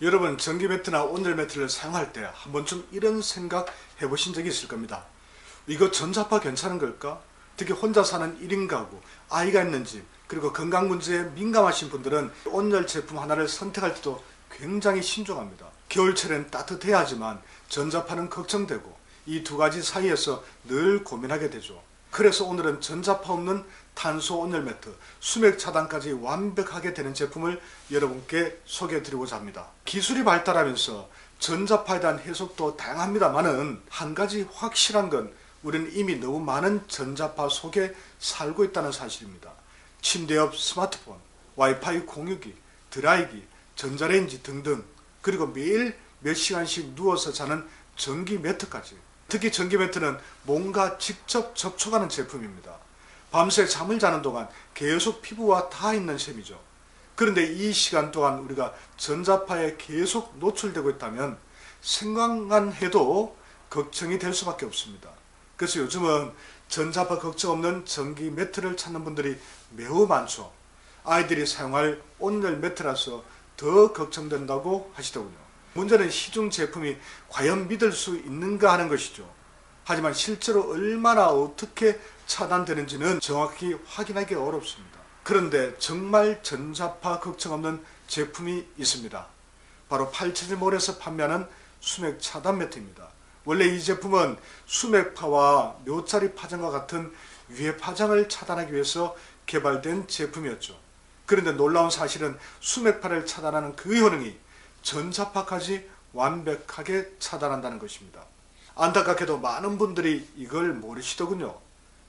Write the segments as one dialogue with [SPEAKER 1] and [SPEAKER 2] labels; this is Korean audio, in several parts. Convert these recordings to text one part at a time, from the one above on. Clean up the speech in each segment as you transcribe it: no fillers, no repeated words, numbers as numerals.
[SPEAKER 1] 여러분, 전기 매트나 온열 매트를 사용할 때 한 번쯤 이런 생각 해보신 적이 있을 겁니다. 이거 전자파 괜찮은 걸까? 특히 혼자 사는 1인 가구, 아이가 있는 집, 그리고 건강 문제에 민감하신 분들은 온열 제품 하나를 선택할 때도 굉장히 신중합니다. 겨울철엔 따뜻해야 하지만 전자파는 걱정되고 이 두 가지 사이에서 늘 고민하게 되죠. 그래서 오늘은 전자파 없는 탄소 온열 매트, 수맥 차단까지 완벽하게 되는 제품을 여러분께 소개해 드리고자 합니다. 기술이 발달하면서 전자파에 대한 해석도 다양합니다만은 한 가지 확실한 건 우리는 이미 너무 많은 전자파 속에 살고 있다는 사실입니다. 침대 옆 스마트폰, 와이파이 공유기, 드라이기, 전자레인지 등등, 그리고 매일 몇 시간씩 누워서 자는 전기 매트까지. 특히 전기 매트는 뭔가 직접 접촉하는 제품입니다. 밤새 잠을 자는 동안 계속 피부와 닿아 있는 셈이죠. 그런데 이 시간 동안 우리가 전자파에 계속 노출되고 있다면 생각만 해도 걱정이 될 수밖에 없습니다. 그래서 요즘은 전자파 걱정 없는 전기 매트를 찾는 분들이 매우 많죠. 아이들이 사용할 온열 매트라서 더 걱정된다고 하시더군요. 문제는 시중 제품이 과연 믿을 수 있는가 하는 것이죠. 하지만 실제로 얼마나 어떻게 차단되는지는 정확히 확인하기 어렵습니다. 그런데 정말 전자파 걱정 없는 제품이 있습니다. 바로 팔체질몰에서 판매하는 수맥 차단 매트입니다. 원래 이 제품은 수맥파와 묘자리 파장과 같은 유해 파장을 차단하기 위해서 개발된 제품이었죠. 그런데 놀라운 사실은 수맥파를 차단하는 그 효능이 전자파까지 완벽하게 차단한다는 것입니다. 안타깝게도 많은 분들이 이걸 모르시더군요.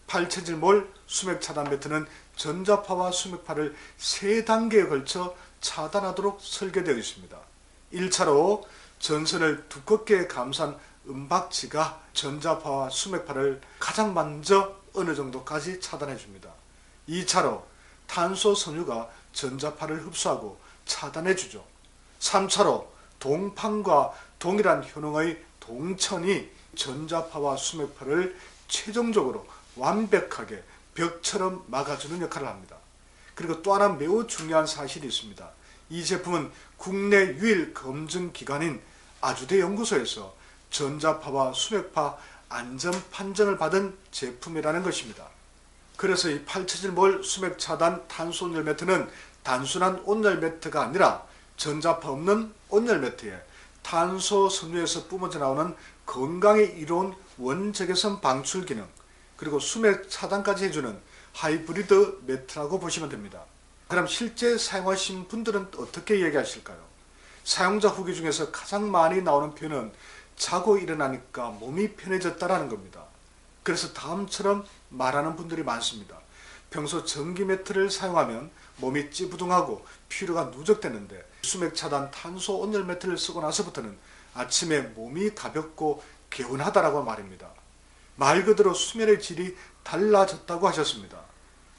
[SPEAKER 1] 팔체질몰 수맥 차단 매트는 전자파와 수맥파를 3단계에 걸쳐 차단하도록 설계되어 있습니다. 1차로 전선을 두껍게 감싼 은박지가 전자파와 수맥파를 가장 먼저 어느 정도까지 차단해 줍니다. 2차로 탄소 섬유가 전자파를 흡수하고 차단해 주죠. 3차로 동판과 동일한 효능의 동천이 전자파와 수맥파를 최종적으로 완벽하게 벽처럼 막아주는 역할을 합니다. 그리고 또 하나 매우 중요한 사실이 있습니다. 이 제품은 국내 유일 검증기관인 아주대 연구소에서 전자파와 수맥파 안전 판정을 받은 제품이라는 것입니다. 그래서 이 팔체질몰 수맥 차단 탄소 온열 매트는 단순한 온열 매트가 아니라 전자파 없는 온열 매트에 탄소 섬유에서 뿜어져 나오는 건강에 이로운 원적외선 방출 기능, 그리고 수맥 차단까지 해주는 하이브리드 매트라고 보시면 됩니다. 그럼 실제 사용하신 분들은 어떻게 얘기하실까요? 사용자 후기 중에서 가장 많이 나오는 표현은 자고 일어나니까 몸이 편해졌다라는 겁니다. 그래서 다음처럼 말하는 분들이 많습니다. 평소 전기 매트를 사용하면 몸이 찌부둥하고 피로가 누적되는데 수맥 차단 탄소 온열 매트를 쓰고 나서부터는 아침에 몸이 가볍고 개운하다라고 말입니다. 말 그대로 수면의 질이 달라졌다고 하셨습니다.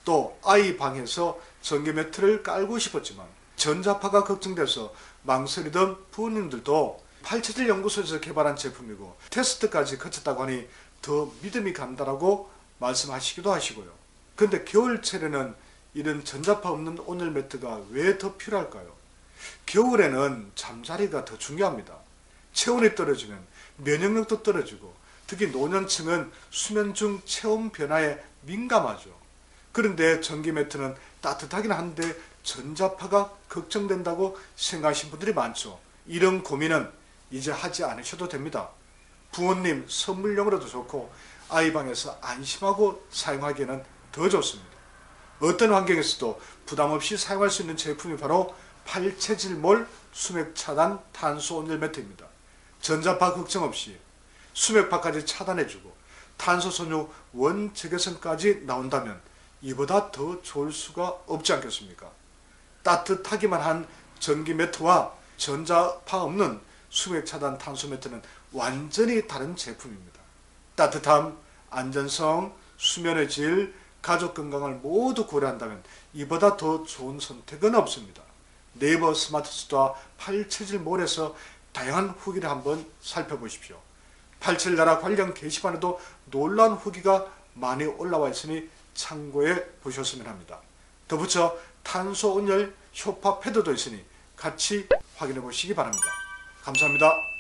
[SPEAKER 1] 또 아이 방에서 전기 매트를 깔고 싶었지만 전자파가 걱정돼서 망설이던 부모님들도 팔체질 연구소에서 개발한 제품이고 테스트까지 거쳤다고 하니 더 믿음이 간다라고 말씀하시기도 하시고요. 그런데 겨울철에는 이런 전자파 없는 온열 매트가 왜 더 필요할까요? 겨울에는 잠자리가 더 중요합니다. 체온이 떨어지면 면역력도 떨어지고 특히 노년층은 수면 중 체온 변화에 민감하죠. 그런데 전기 매트는 따뜻하긴 한데 전자파가 걱정된다고 생각하시는 분들이 많죠. 이런 고민은 이제 하지 않으셔도 됩니다. 부모님 선물용으로도 좋고 아이 방에서 안심하고 사용하기에는 더 좋습니다. 어떤 환경에서도 부담없이 사용할 수 있는 제품이 바로 팔체질몰 수맥 차단 탄소 온열 매트입니다. 전자파 걱정 없이 수맥파까지 차단해주고 탄소 섬유 원적외선까지 나온다면 이보다 더 좋을 수가 없지 않겠습니까? 따뜻하기만 한 전기 매트와 전자파 없는 수맥 차단 탄소 매트는 완전히 다른 제품입니다. 따뜻함, 안전성, 수면의 질, 가족 건강을 모두 고려한다면 이보다 더 좋은 선택은 없습니다. 네이버 스마트 스토어 팔체질몰에서 다양한 후기를 한번 살펴보십시오. 팔체질나라 관련 게시판에도 놀라운 후기가 많이 올라와 있으니 참고해 보셨으면 합니다. 덧붙여 탄소 온열 효파 패드도 있으니 같이 확인해 보시기 바랍니다. 감사합니다.